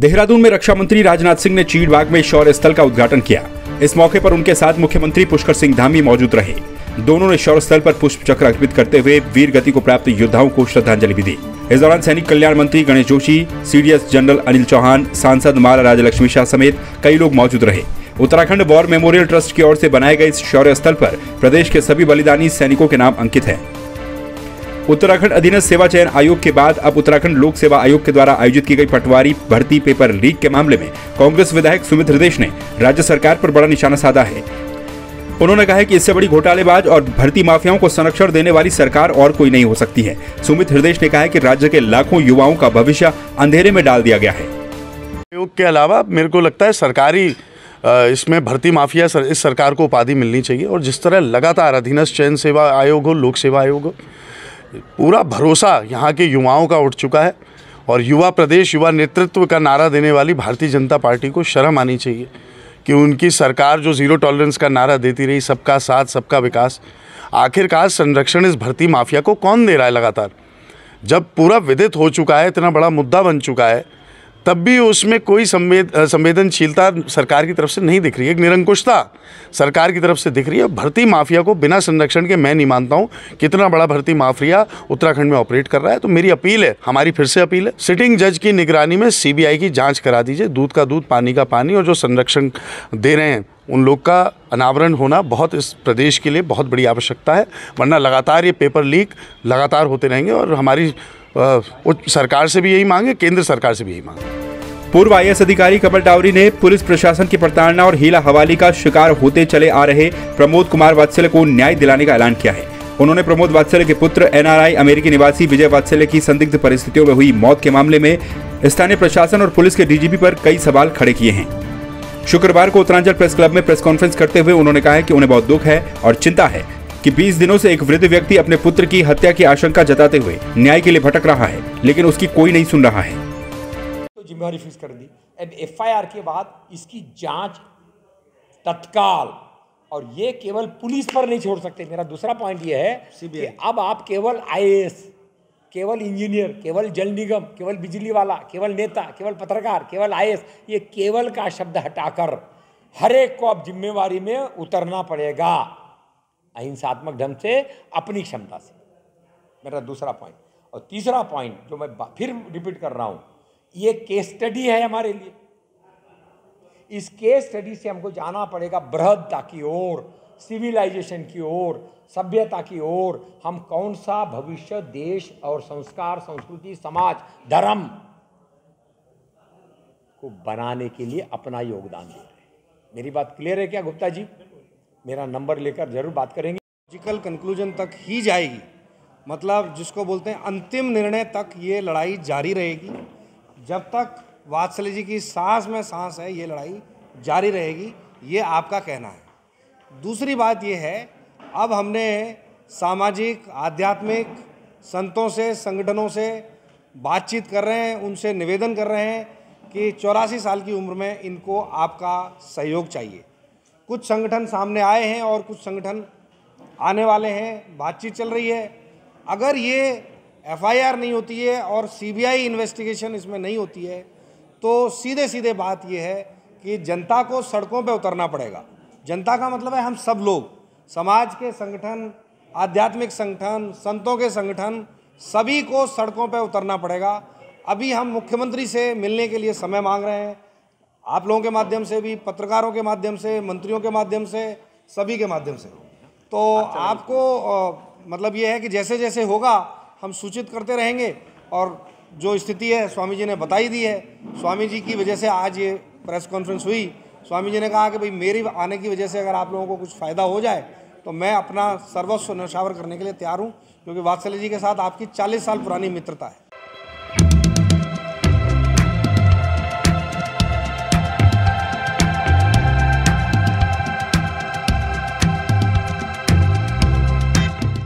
देहरादून में रक्षा मंत्री राजनाथ सिंह ने चीड़बाग में शौर्य स्थल का उद्घाटन किया। इस मौके पर उनके साथ मुख्यमंत्री पुष्कर सिंह धामी मौजूद रहे। दोनों ने शौर्य स्थल पर पुष्प चक्र अर्पित करते हुए वीर गति को प्राप्त योद्धाओं को श्रद्धांजलि भी दी। इस दौरान सैनिक कल्याण मंत्री गणेश जोशी, सीडीएस जनरल अनिल चौहान, सांसद माला राजलक्ष्मी शाह समेत कई लोग मौजूद रहे। उत्तराखंड वॉर मेमोरियल ट्रस्ट की ओर से बनाए गए इस शौर्य स्थल पर प्रदेश के सभी बलिदानी सैनिकों के नाम अंकित है। उत्तराखंड अधीनस्थ सेवा चयन आयोग के बाद अब उत्तराखंड लोक सेवा आयोग के द्वारा आयोजित की गई पटवारी भर्ती पेपर लीक के मामले में कांग्रेस विधायक सुमित हृदयेश ने राज्य सरकार पर बड़ा निशाना साधा है। उन्होंने कहा है कि इससे बड़ी घोटालेबाज और भर्ती माफियाओं को संरक्षण देने वाली सरकार और कोई नहीं हो सकती है। सुमित हृदयेश ने कहा है कि राज्य के लाखों युवाओं का भविष्य अंधेरे में डाल दिया गया है। आयोग के अलावा मेरे को लगता है सरकारी इसमें भर्ती माफिया इस सरकार को उपाधि मिलनी चाहिए। और जिस तरह लगातार अधीनस्थ चयन सेवा आयोग हो, लोक सेवा आयोग हो, पूरा भरोसा यहाँ के युवाओं का उठ चुका है। और युवा प्रदेश, युवा नेतृत्व का नारा देने वाली भारतीय जनता पार्टी को शर्म आनी चाहिए कि उनकी सरकार जो जीरो टॉलरेंस का नारा देती रही, सबका साथ सबका विकास, आखिरकार संरक्षण इस भर्ती माफिया को कौन दे रहा है लगातार? जब पूरा विदित हो चुका है, इतना बड़ा मुद्दा बन चुका है, तब भी उसमें कोई संवेदनशीलता सरकार की तरफ से नहीं दिख रही है। एक निरंकुशता सरकार की तरफ से दिख रही है। भर्ती माफिया को बिना संरक्षण के मैं नहीं मानता हूँ कितना बड़ा भर्ती माफिया उत्तराखंड में ऑपरेट कर रहा है। तो मेरी अपील है, हमारी फिर से अपील है, सिटिंग जज की निगरानी में सीबीआई की जांच करा दीजिए। दूध का दूध, पानी का पानी। और जो संरक्षण दे रहे हैं उन लोग का अनावरण होना बहुत इस प्रदेश के लिए बहुत बड़ी आवश्यकता है। वरना लगातार ये पेपर लीक लगातार होते रहेंगे। और हमारी उच्च सरकार से भी यही मांगे, केंद्र सरकार से भी यही मांगे। पूर्व आईएएस अधिकारी कमल टावरी ने पुलिस प्रशासन की प्रताड़ना और हीला हवाली का शिकार होते चले आ रहे प्रमोद कुमार वात्सल्य को न्याय दिलाने का ऐलान किया है। उन्होंने प्रमोद वात्सल्य के पुत्र एनआरआई अमेरिकी निवासी विजय वात्सल्य की संदिग्ध परिस्थितियों में हुई मौत के मामले में स्थानीय प्रशासन और पुलिस के डीजीपी पर कई सवाल खड़े किए हैं। शुक्रवार को उत्तरांचल प्रेस क्लब में प्रेस कॉन्फ्रेंस करते हुए उन्होंने कहा है कि उन्हें बहुत दुख है और चिंता है कि 20 दिनों से एक वृद्ध व्यक्ति अपने पुत्र की हत्या की आशंका जताते हुए न्याय के लिए भटक रहा है, लेकिन उसकी कोई नहीं सुन रहा है। तो जिम्मेवारी फिक्स कर दी। अब एफआईआर के बाद इसकी जांच तत्काल, और ये केवल पुलिस पर नहीं छोड़ सकते। मेरा दूसरा पॉइंट ये है कि अब आप केवल आईएएस, केवल इंजीनियर, केवल जल निगम, केवल बिजली वाला, केवल नेता, केवल पत्रकार, केवल आईएएस, ये केवल का शब्द हटाकर हर एक को अब जिम्मेवारी में उतरना पड़ेगा अहिंसात्मक ढंग से, अपनी क्षमता से। मेरा दूसरा पॉइंट। और तीसरा पॉइंट जो मैं फिर रिपीट कर रहा हूं, ये केस स्टडी है हमारे लिए। इस केस स्टडी से हमको जाना पड़ेगा बृहदता की ओर, सिविलाइजेशन की ओर, सभ्यता की ओर। हम कौन सा भविष्य देश और संस्कार, संस्कृति, समाज, धर्म को बनाने के लिए अपना योगदान दे रहे हैं। मेरी बात क्लियर है क्या गुप्ता जी? मेरा नंबर लेकर जरूर बात करेंगे। लॉजिकल कंक्लूजन तक ही जाएगी, मतलब जिसको बोलते हैं अंतिम निर्णय तक ये लड़ाई जारी रहेगी। जब तक वात्सल्य जी की सांस में सांस है, ये लड़ाई जारी रहेगी, ये आपका कहना है। दूसरी बात ये है, अब हमने सामाजिक, आध्यात्मिक संतों से, संगठनों से बातचीत कर रहे हैं, उनसे निवेदन कर रहे हैं कि 84 साल की उम्र में इनको आपका सहयोग चाहिए। कुछ संगठन सामने आए हैं और कुछ संगठन आने वाले हैं, बातचीत चल रही है। अगर ये एफआईआर नहीं होती है और सीबीआई इन्वेस्टिगेशन इसमें नहीं होती है, तो सीधे सीधे बात ये है कि जनता को सड़कों पे उतरना पड़ेगा। जनता का मतलब है हम सब लोग, समाज के संगठन, आध्यात्मिक संगठन, संतों के संगठन, सभी को सड़कों पे उतरना पड़ेगा। अभी हम मुख्यमंत्री से मिलने के लिए समय मांग रहे हैं, आप लोगों के माध्यम से भी, पत्रकारों के माध्यम से, मंत्रियों के माध्यम से, सभी के माध्यम से। तो आपको मतलब ये है कि जैसे जैसे होगा हम सूचित करते रहेंगे। और जो स्थिति है स्वामी जी ने बताई दी है। स्वामी जी की वजह से आज ये प्रेस कॉन्फ्रेंस हुई। स्वामी जी ने कहा कि भाई मेरी आने की वजह से अगर आप लोगों को कुछ फ़ायदा हो जाए तो मैं अपना सर्वस्व न्यौछावर करने के लिए तैयार हूँ, क्योंकि वात्सल्य जी के साथ आपकी 40 साल पुरानी मित्रता है।